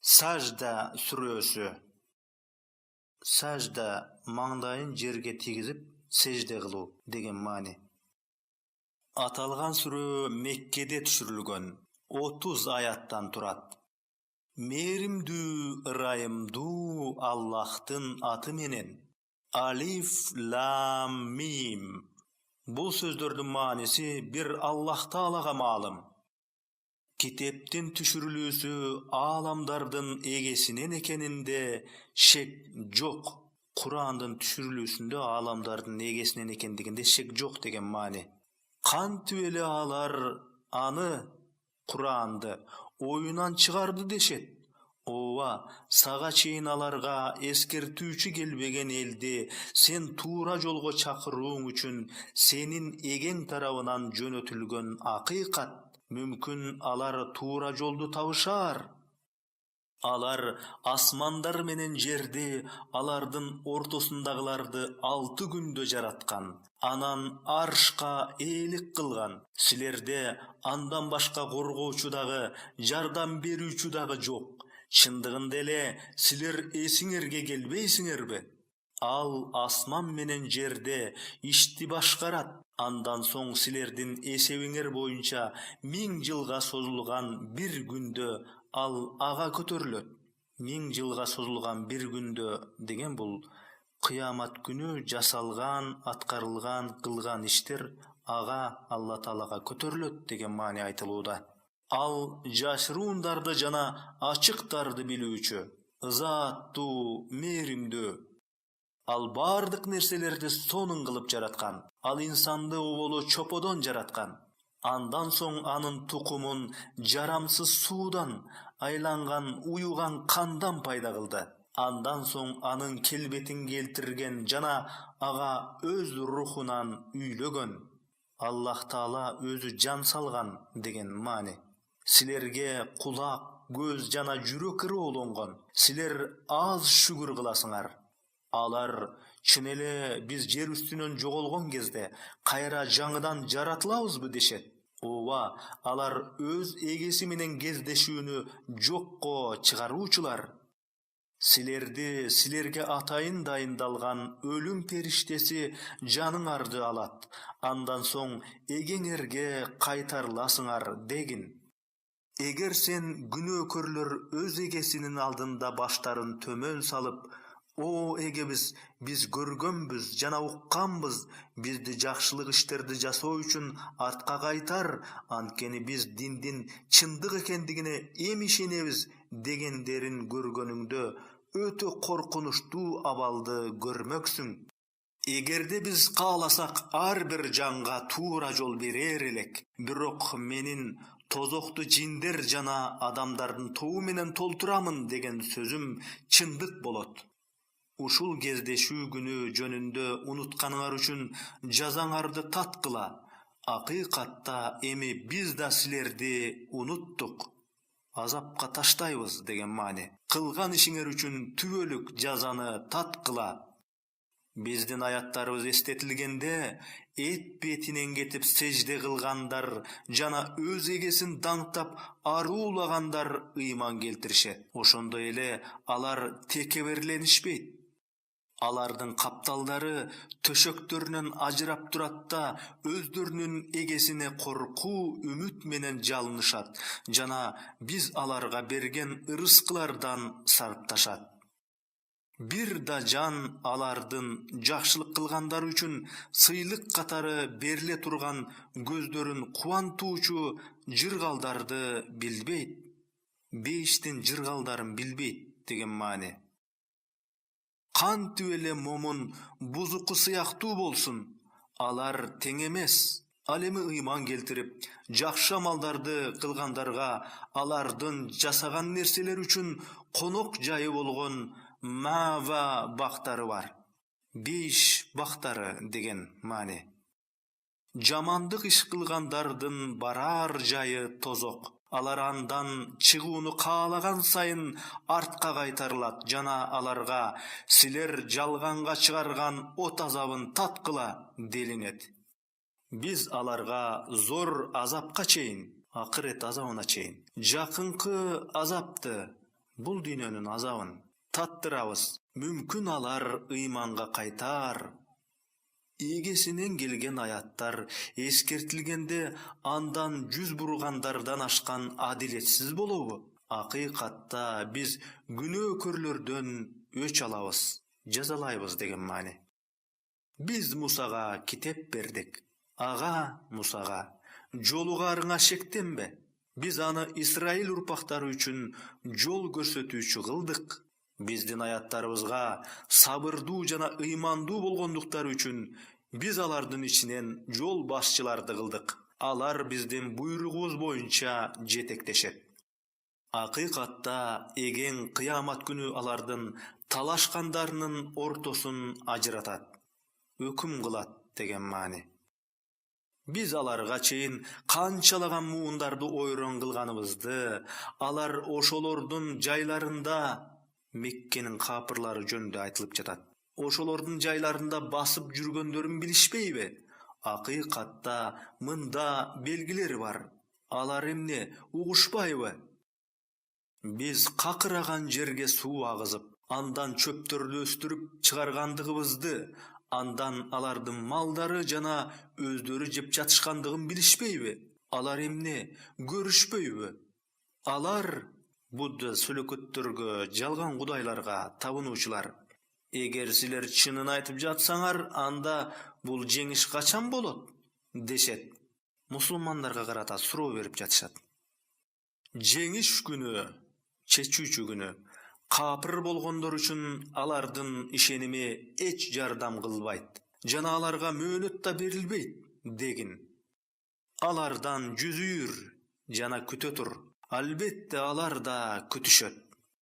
Sajda сүрөсү. Sajda маңдайын жерге тийгизип сежде кылуу деген маани. Аталган сүрө Меккеде түшүрүлгөн 30 аяттан турат. Мээримдүү, ырайымдуу Аллахтын аты менен. Алиф, Лам, Мим. Бул сөздөрдүн мааниси бир Аллах Таалага маалым. Китептин түшүрүлүүсү ааламдардын эгесинен экенинде шек жок. Курандын түшүрүлүүсүндө ааламдардын эгесинен экендигинде шек жок деген маани. Кантип эле алар аны, Куранды оюнан чыгарды дешет. Ооба, сага чейин аларга эскертүүчү келбеген элди сен туура жолго чакырууң үчүн сенин эгең тарабынан жөнөтүлгөн акыйкат. Мүмкүн алар туура жолду табышар. Алар асмандар менен жерди, алардын ортосундагыларды 6 күндө жараткан. Анан аршка ээлик кылган. Силерде андан башка коргоочу дагы, жардам берүүчү дагы жок. Чындыгында эле силер эсиңерге келбейсиңерби? Ал асман менен жерде ишти башкарат. Андан соң силердин эсебиңер боюнча 1000 жылга созулган бир күндө ал ага көтөрүлөт. 1000 жылга созулган бир күндө деген бул кыямат күнү жасалган, аткарылган, кылган иштер ага Алла Таалага көтөрүлөт деген маани айтылууда. Ал жашырундарды жана ачыктарды билүүчү, ызааттуу, мээримдүү. Ал бардык нерселерди сонун кылып жараткан. Ал инсанды оболо чоподон жараткан. Андан соң анын тукумун жарамсыз суудан, айланган уюган кандан пайда кылды. Андан соң анын келбетин келтирген жана ага өз рухунан үйлөгөн. Аллах Таала өзү жан салган деген маани. Силерге кулак, көз жана жүрөк ырыолонгон. Силер аз шүгүр кыласыңар. Алар чын эле биз жер үстүнөн жоголгон кезде кайра жаңыдан жаратылабызбы дешет. Ооба, алар өз эгеси менен кездешүүнү жокко чыгаруучулар. Силерге атайын дайындалган өлүм периштеси жаныңарды алат. Андан соң эгеңерге кайтарыласыңар дегин. Эгер сен күнөөкөрлөр өз эгесинин алдында баштарын төмөн салып, о эгебиз, биз көргөнбүз жана укканбыз, бизди жакшылык иштерди жасоо үчүн артка кайтар, анткени биз диндин чындык экендигине эми ишенебиз дегендерин көргөнүңдө өтө коркунучтуу абалды көрмөксүң. Эгерде биз кааласак ар бир жанга туура жол берер элек. Бирок менин тозокту жиндер жана адамдардын тобу менен толтурамын деген сөзүм чындык болот. Ушул кездешүү күнү жөнүндө унутканыңар үчүн жазаңарды таткыла. Акыйкатта эми биз да силерди унуттук. Азапка таштайбыз деген маани. Кылган ишиңер үчүн түбөлүк жазаны таткыла. Биздин аяттарыбыз эстетилгенде, эт бетинен кетип сежде кылгандар жана өз эгесин даңктап аруулагандар ыйман келтиришет. Ошондой эле алар текеберленишпейт. Алардын капталдары төшөктөрүнөн ажырап турат да, өздөрүнүн эгесине коркуу, үмүт менен жалынышат жана биз аларга берген ырыскылардан сарпташат. Бир да жан алардын жакшылык кылгандары үчүн сыйлык катары бериле турган көздөрүн кубантуучу жыргалдарды билбейт. Бейиштин жыргалдарын билбейт деген маани. Кантип эле момун бузуку сыяктуу болсун, алар тең эмес. Ал эми ыйман келтирип, жакшы амалдарды кылгандарга алардын жасаган нерселери үчүн конок жайы болгон Мава бактары бар. Бейиш бактары деген маани. Жамандык иш кылгандардын барар жайы тозок. Алар андан чыгууну каалаган сайын артка кайтарылат жана аларга силер жалганга чыгарган от азабын таткыла делинет. Биз аларга зор азапка чейин, акырет азабына чейин, жакынкы азапты Бул дүйнөнүн азабын таттырабыз. Мүмкүн алар ыйманга кайтар. Ийгесинен келген аяттар эскертилгенде андан жүз бургандардан ашкан адилетсиз болобу? Акыйкатта биз күнөөкөрлөрдөн өч алабыз, жазалайбыз деген маани. Биз Мусага китеп бердик. Ага Мусага, жолугарыңа шектенбе. Биз аны Исраил урпактары үчүн жол көрсөтүүчү кылдык. Биздин аяттарыбызга сабырдуу жана ыймандуу болгондуктары үчүн биз алардын ичинен жол башчыларды кылдык. Алар биздин буйругубуз боюнча жетектешет. Акыйкатта эген кыямат күнү алардын талашкандарынын ортосун ажыратат, өкүм кылат деген маани. Биз аларга чейин канчалаган муундарды ойрон кылганыбызды, алар ошолордун жайларында Меккенин капырлары жөнүндө айтылып жатат. Ошолордун жайларында басып жүргөндөрүн билишпейби? Акыйкатта мында белгилери бар. Алар эмне, угушпайбы? Биз какыраган жерге суу агызып, андан чөптөрдү өстүрүп чыгаргандыгыбызды, андан алардын малдары жана өздөрү жеп жатышкандыгын билишпейби? Алар эмне, көрүшпөйбү? Алар Будда сүлөкөттөргө, жалган кудайларга табынуучулар. Эгер силер чынын айтып жатсаңар, анда бул жеңиш качан болот? Дешет. Мусулмандарга карата суроо берип жатышат. Жеңиш күнү, чечүүчү күнү, капыр болгондор үчүн алардын ишеними эч жардам кылбайт жана аларга мөөнөт да берилбейт дегин. Алардан жүзүр жана күтө тур. Албетте алар да күтүшөт.